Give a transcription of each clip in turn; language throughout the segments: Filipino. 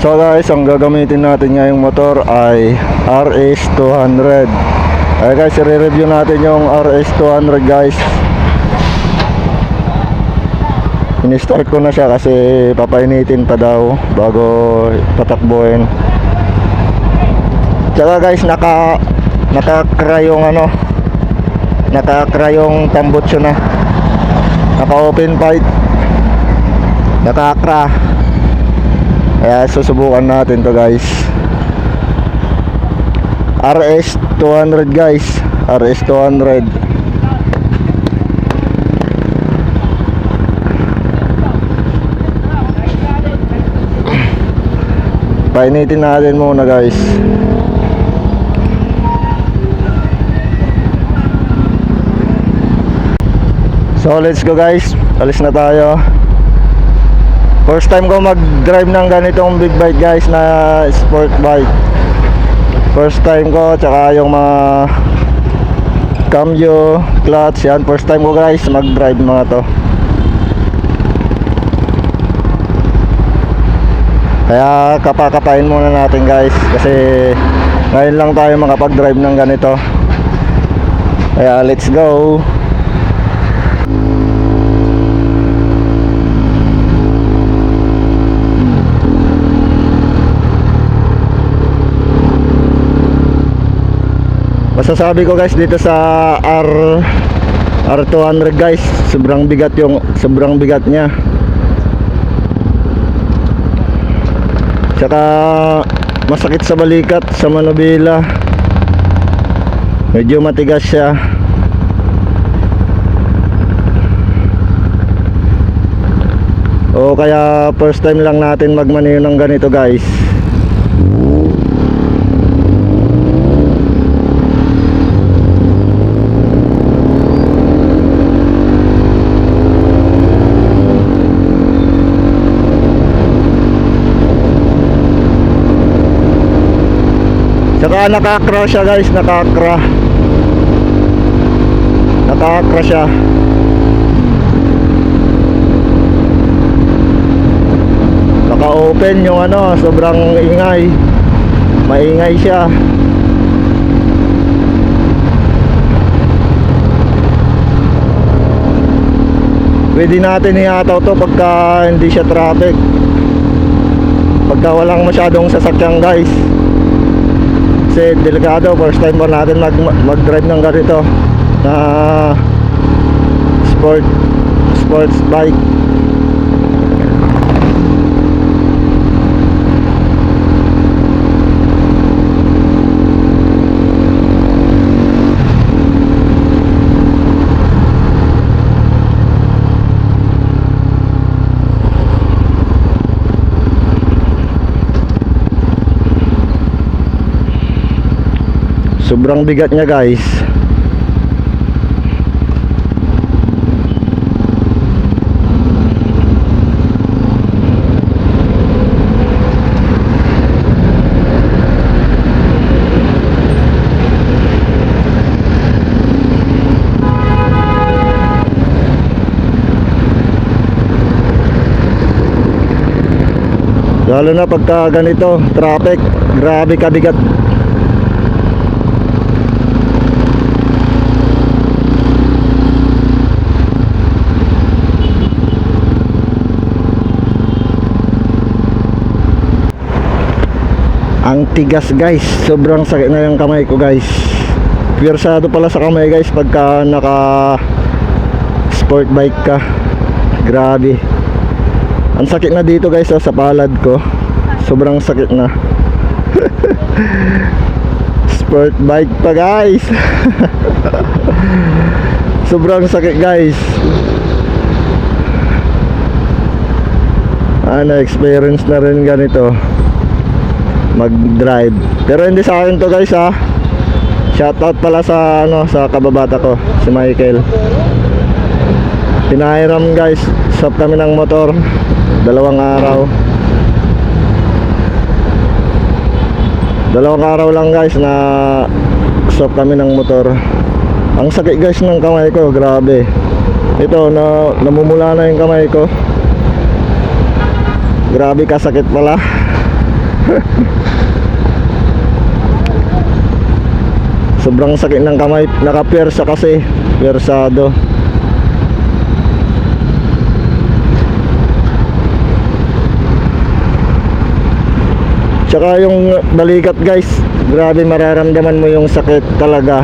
So guys, ang gagamitin natin ngayong motor ay RS200. Ay guys, i-review natin yung RS200 guys. In-start ko na siya kasi papainitin pa daw bago patakbuhin. Tsaka guys, nakakra yung nakakra yung tambutso na. Naka-open pipe. Nakakra. Kaya susubukan natin to guys. RS200 guys, RS200. Painitin natin muna guys. So let's go guys, alis na tayo. First time ko mag-drive ng ganitong big bike guys, na sport bike. First time ko, tsaka yung mga cambio, clutch, yan. First time ko guys mag-drive mga to. Kaya kapakapain muna natin guys, kasi ngayon lang tayo makapag-drive ng ganito. Kaya let's go. Masasabi ko guys dito sa R200 guys, sobrang bigat niya. Tsaka masakit sa balikat, sa manubila. Medyo matigas siya. O kaya first time lang natin magmaneho ng ganito guys. Saka nakakra siya guys, nakakra siya. Naka-open yung sobrang ingay. Maingay siya. Pwede natin ihataw to pagka hindi siya traffic, pagka walang masyadong sasakyan guys. Kasi delikado, first time pa natin mag-drive ng ganito na sports bike. Sobrang bigat niya guys. Lalo na pagka ganito, traffic, grabe kabigat. Ang tigas guys, sobrang sakit na yung kamay ko guys. Pwersado pala sa kamay guys pagka naka sport bike ka. Grabe. Ang sakit na dito guys sa palad ko. Sobrang sakit na. Sport bike pa guys. Sobrang sakit guys. Na-experience na rin ganito mag-drive. Pero hindi sa akin to guys ha. Shoutout pala sa sa kababata ko, si Michael. Pinahiram guys, swap kami ng motor 2 araw. 2 araw lang guys na swap kami ng motor. Ang sakit guys ng kamay ko, grabe. Ito namumula na yung kamay ko. Grabe kasakit pala. Sobrang sakit ng kamay. Nakapwersa kasi. Pwersado. Tsaka yung balikat guys, grabe mararamdaman mo yung sakit talaga.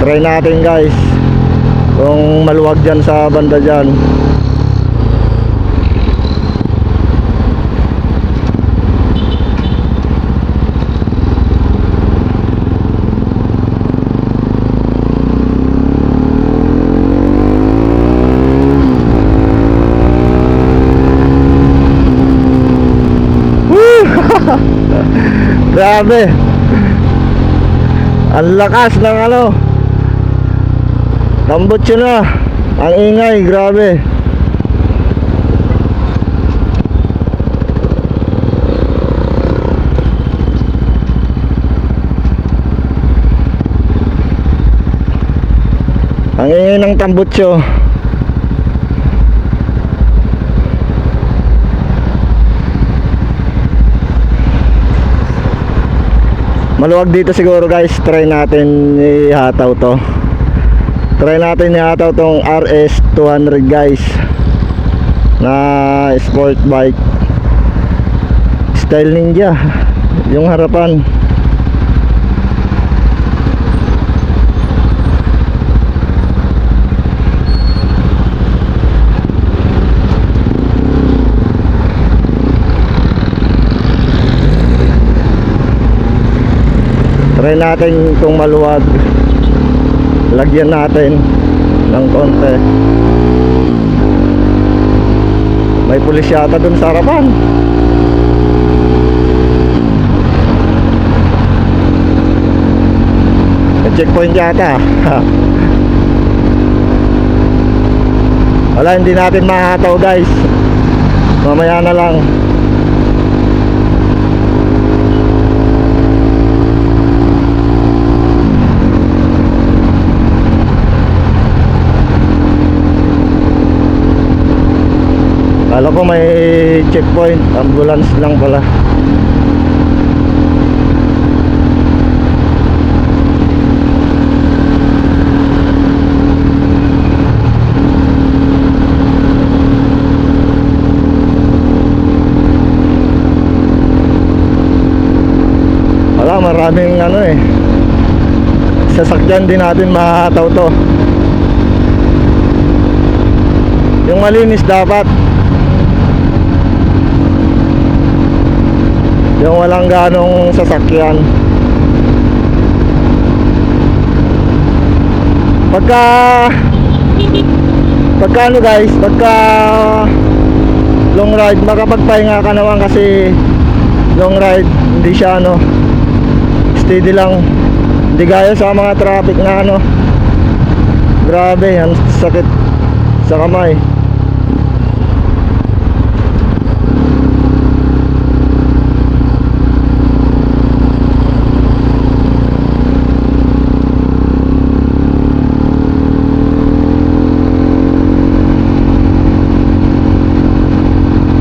Try natin guys kung maluwag dyan sa banda dyan. Grabe. Ang lakas ng ano. Tambutso na. Ang ingay, grabe. Ang ingay ng tambutso. Maluwag dito siguro guys. Try natin ihataw to. Try natin ihataw tong RS 200 guys, na sport bike style Ninja. Yung harapan try natin kung maluwag, lagyan natin ng konti. May pulis yata dun sa harapan. May checkpoint yata. Wala, hindi natin mahataw guys, mamaya na lang. Kala ko may checkpoint, ambulance lang pala. Wala, maraming ano eh, sasakyan din natin mahataw to. Yung malinis dapat, yung walang ganong sasakyan. Pagka ano guys, pagka long ride, makapagpahinga ka naman kasi long ride hindi siya ano, steady lang. Hindi gaya sa mga traffic na ano, grabe, ang sakit sa kamay.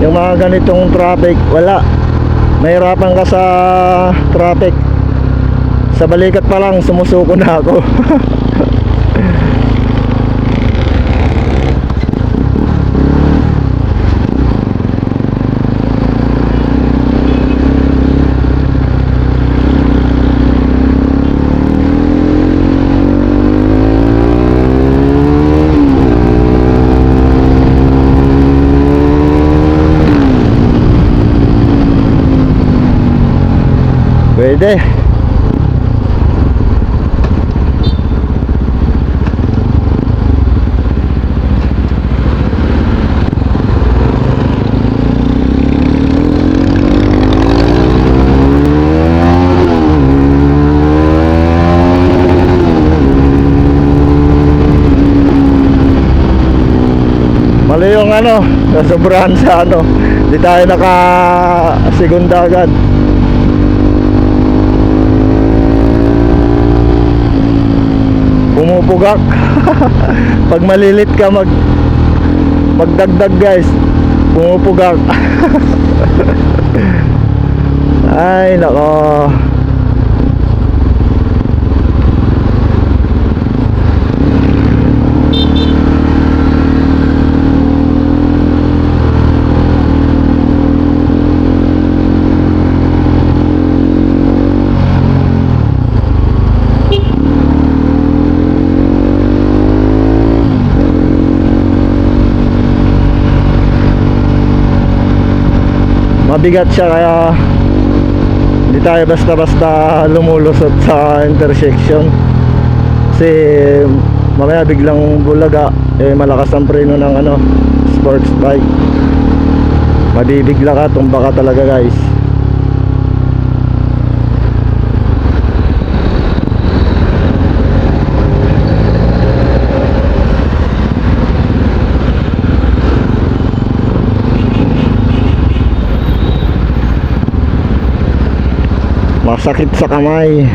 Yung mga ganitong traffic, wala, mahirapan ka sa traffic. Sa balikat pa lang sumusuko na ako. Pwede. Mali yung ano, nasobrahan sa ano, Di tayo naka segunda agad. Pumupugak. Pag malilit ka magdagdag guys. Pumupugak. Ay nako. Mabigat siya kaya hindi tayo basta-basta lumulusot sa intersection kasi mamaya biglang bulaga, malakas ang preno ng sports bike, mabibigla ka, tumba ka talaga guys. Masakit sa kamay.